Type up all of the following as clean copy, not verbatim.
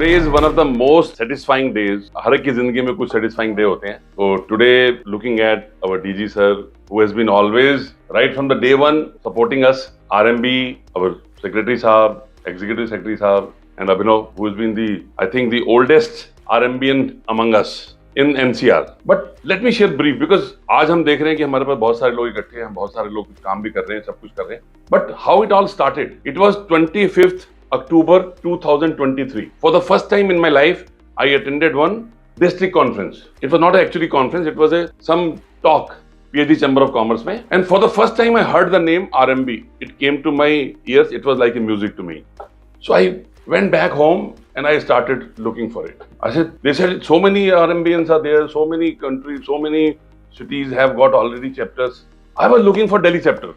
Today is one of the most satisfying days. हर एक की जिंदगी में कुछ satisfying day होते हैं. So today, looking at our DG sir, who has been always right from the day one supporting us, RMB, our secretary साहब, executive secretary साहब, and Abhinav, who has been I think the oldest RMBian among us in NCR. But let me share brief because आज हम देख रहे हैं कि हमारे पास बहुत सारे लोग इकट्ठे हैं, बहुत सारे लोग कुछ काम भी कर रहे हैं, सब कुछ कर रहे हैं. But how it all started? It was 25th October 2023. For the first time in my life, I attended one district conference. It was not actually conference, it was some talk, PhD Chamber of Commerce mein. And for the first time I heard the name RMB. It came to my ears, it was like a music to me. So I went back home and I started looking for it. They said so many RMBians are there, so many countries, so many cities have got already chapters. I was looking for Delhi chapter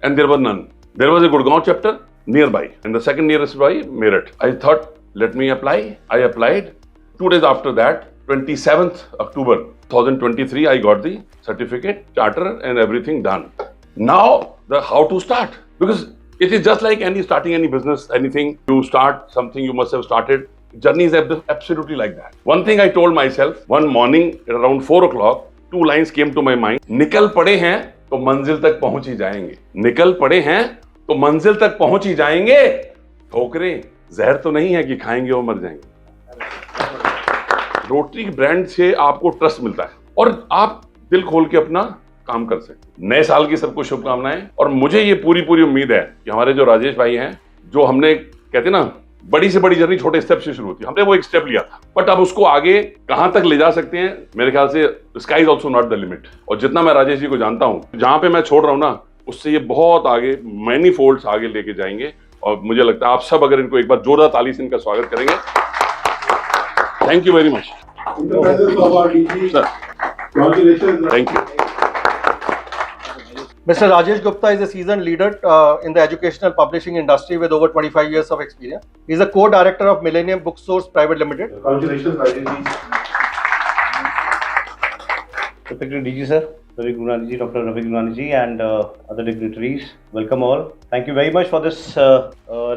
and there was none. There was a Gurgaon chapter nearby and the second nearest by Meerut. I thought, let me apply. I applied. 2 days after that, 27th October 2023, I got the certificate, charter and everything done. Now, how to start? Because it is just like starting any business, anything. You start something you must have started. Journey is absolutely like that. One thing I told myself, one morning at around 4 o'clock, 2 lines came to my mind. निकल पड़े हैं तो मंजिल तक पहुंच ही जाएंगे. निकल पड़े हैं तो मंजिल तक पहुंच ही जाएंगे. ठोकरें जहर तो नहीं है कि खाएंगे और मर जाएंगे. रोटरी ब्रांड से आपको ट्रस्ट मिलता है और आप दिल खोल के अपना काम कर सकते. नए साल की सबको शुभकामनाएं और मुझे ये पूरी उम्मीद है कि हमारे जो राजेश भाई हैं, जो हमने कहते ना बड़ी से बड़ी जर्नी छोटे स्टेप से शुरू होती है, हमने वो एक स्टेप लिया था, बट अब उसको आगे कहां तक ले जा सकते हैं. मेरे ख्याल से sky is also not the limit. और जितना मैं राजेश जी को जानता हूं, जहां पे मैं छोड़ रहा हूं ना, उससे ये बहुत आगे मैनी फोल्ड्स आगे लेके जाएंगे. और मुझे लगता है आप सब अगर इनको एक बार जोरदार ताली से इनका स्वागत करेंगे. Thank you very much. Thank you. Mr. Rajesh Gupta is a seasoned leader in the educational publishing industry with over 25 years of experience. He is a co-director of Millennium Bookstores Private Limited. Congratulations, Rajesh ji. Secretary DG sir, Ravi Gurnani ji, Dr. Ravi Gurnani ji, and other dignitaries. Welcome all. Thank you very much for this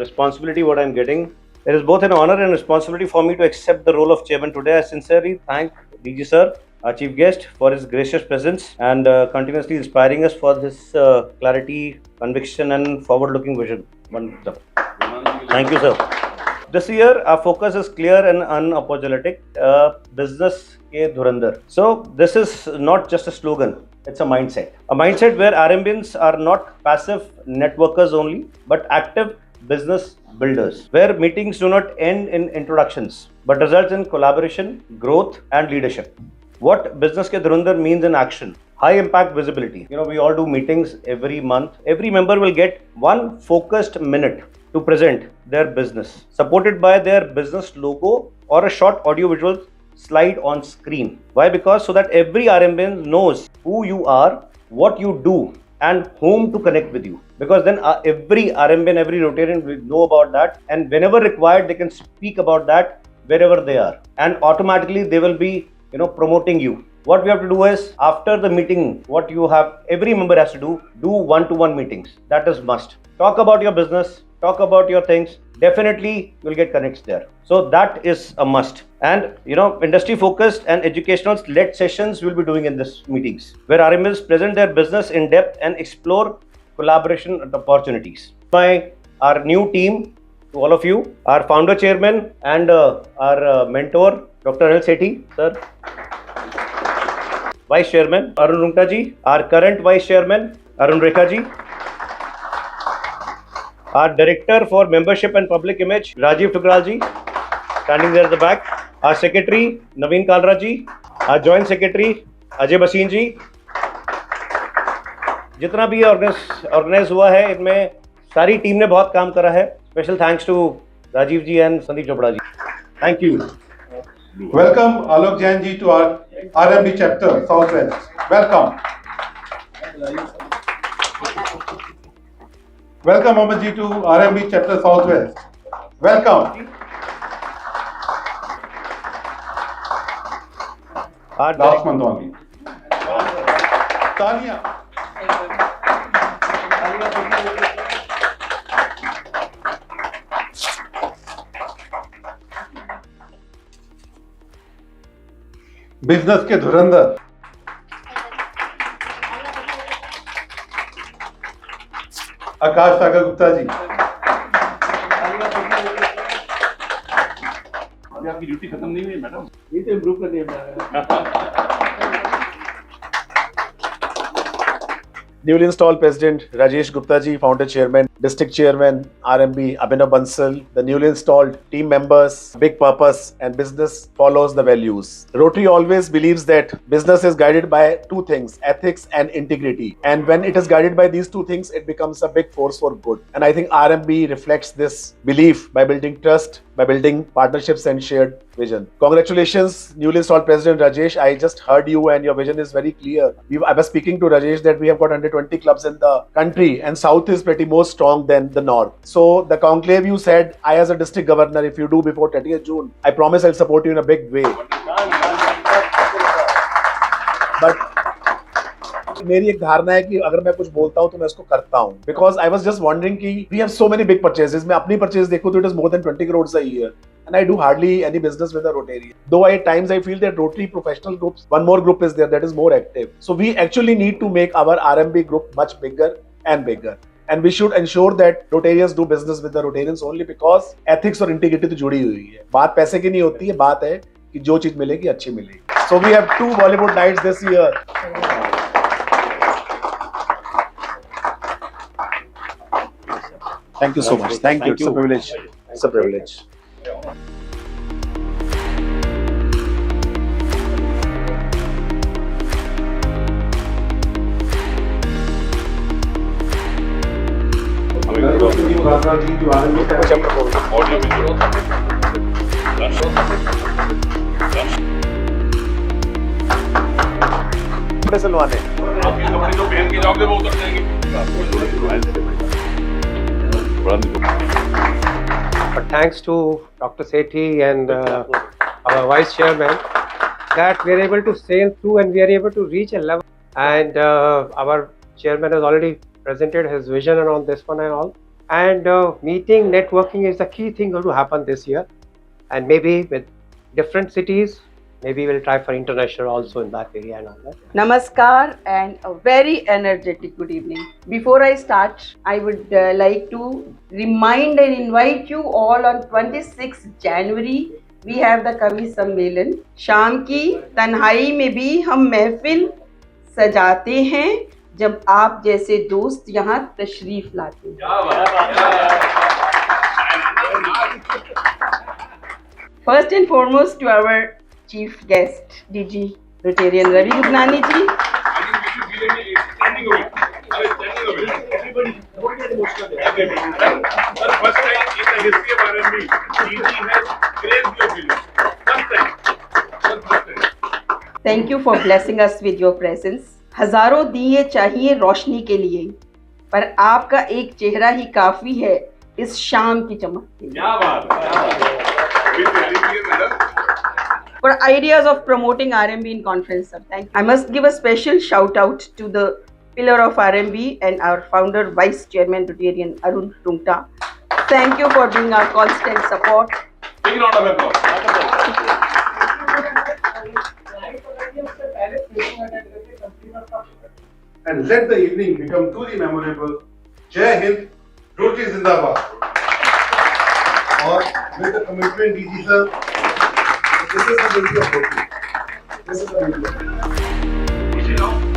responsibility what I am getting. It is both an honor and responsibility for me to accept the role of chairman today. I sincerely thank DG sir, our chief guest, for his gracious presence and continuously inspiring us for this clarity, conviction and forward-looking vision. Wonderful. Thank you, sir. This year, our focus is clear and unapologetic. Business ke dhurandhar. So, this is not just a slogan. It's a mindset. A mindset where RMBians are not passive networkers only, but active business builders, where meetings do not end in introductions, but results in collaboration, growth and leadership. What business ke dhurandhar means in action: high impact visibility. We all do meetings every month. Every member will get one focused minute to present their business, supported by their business logo or a short audio visual slide on screen. Why? Because so that every RMBian knows who you are, what you do and whom to connect with you. Because then every RMBian, every Rotarian will know about that, and whenever required they can speak about that wherever they are, and automatically they will be promoting you. What we have to do is, after the meeting, what you have, every member has to do one-to-one meetings. That is must. Talk about your business, talk about your things. Definitely you'll get connects there. So that is a must. And industry focused and educational led sessions we'll be doing in this meetings, where RMBians present their business in depth and explore collaboration opportunities. Our new team, to all of you, our founder chairman and our mentor, Dr. Anil Sethi, sir. Vice Chairman, Arun Rungta ji. Our current Vice Chairman, Arun Rekha ji. Our Director for Membership and Public Image, Rajiv Tukral ji, standing there at the back. Our Secretary, Naveen Kalra ji. Our Joint Secretary, Ajay Basin ji. जितना भी organise हुआ है, इनमें सारी team ने बहुत काम करा है. Special thanks to Rajiv ji and Sandeep Chopra ji. Thank you. Welcome Alok Jain ji to our RMB chapter Southwest. Welcome. Welcome Mohammed ji to RMB chapter Southwest. Welcome. Last month only. Tania. Business के धुरंधर आकाश सागर गुप्ता जी, अभी आपकी ड्यूटी खत्म नहीं हुई है मैडम, ये तो improve करनी है। Newly installed President Rajesh Gupta ji, Founder Chairman, District Chairman RMB Abhinav Bansal, the newly installed team members, big purpose and business follows the values. Rotary always believes that business is guided by two things, ethics and integrity. And when it is guided by these two things, it becomes a big force for good. And I think RMB reflects this belief by building trust, by building partnerships and shared vision. Congratulations, newly installed President Rajesh. I just heard you and your vision is very clear. I was speaking to Rajesh that we have got 120 clubs in the country and South is pretty more strong than the North. So the conclave you said, I as a district governor, if you do before 30th June, I promise I'll support you in a big way. But मेरी एक धारणा है कि अगर मैं कुछ बोलता हूं तो मैं उसको करता हूं, because I was just wondering कि we have so many big purchases. मैं अपनी परचेज देखूं तो it is more than 20 crores a year and I do hardly any business with a Rotarian. Though at times I feel that Rotary professional groups, one more group is there that is more active. So we actually need to make our RMB group much bigger and bigger. And we should ensure that Rotarians do business with the Rotarians only because ethics और integrity तो जुड़ी हुई है. बात पैसे की नहीं होती है, बात है कि जो चीज मिलेगी अच्छी मिलेगी. So we have 2 Bollywood nights this year. Thank you so much. Thank you. It's a privilege. It's a privilege. कपड़े सिलवाने आपकी कपड़े जो पहन के जाओगे वो उतर जाएंगे. But thanks to Dr. Sethi and our Vice Chairman that we are able to sail through and we are able to reach a level. And our Chairman has already presented his vision on this one and all. And meeting, networking is the key thing going to happen this year. And maybe with different cities, maybe we'll try for international also in that area and all that. Namaskar and a very energetic good evening. Before I start, I would like to remind and invite you all on 26 January we have the Kavi Sammelan. शाम की तन्हाई में भी हम महफिल सजाते हैं जब आप जैसे दोस्त यहाँ तशरीफ लाते हैं. First and foremost to our chief guest, DG Rotarian Ravi Gugnani ji. Thank you for blessing us with your presence. हजारों दिए चाहिए रोशनी के लिए, पर आपका एक चेहरा ही काफी है इस शाम की चमक के लिए. For ideas of promoting RMB in conference, sir. Thank you. I must give a special shout out to the pillar of RMB and our founder, Vice Chairman Rotarian Arun Tungta. Thank you for being our constant support. Big round of applause. And let the evening become truly memorable. Jai Hind, Rotary Zindabad. Or with the commitment, DG sir, this is the beauty of Rotary. This is the beauty of Rotary.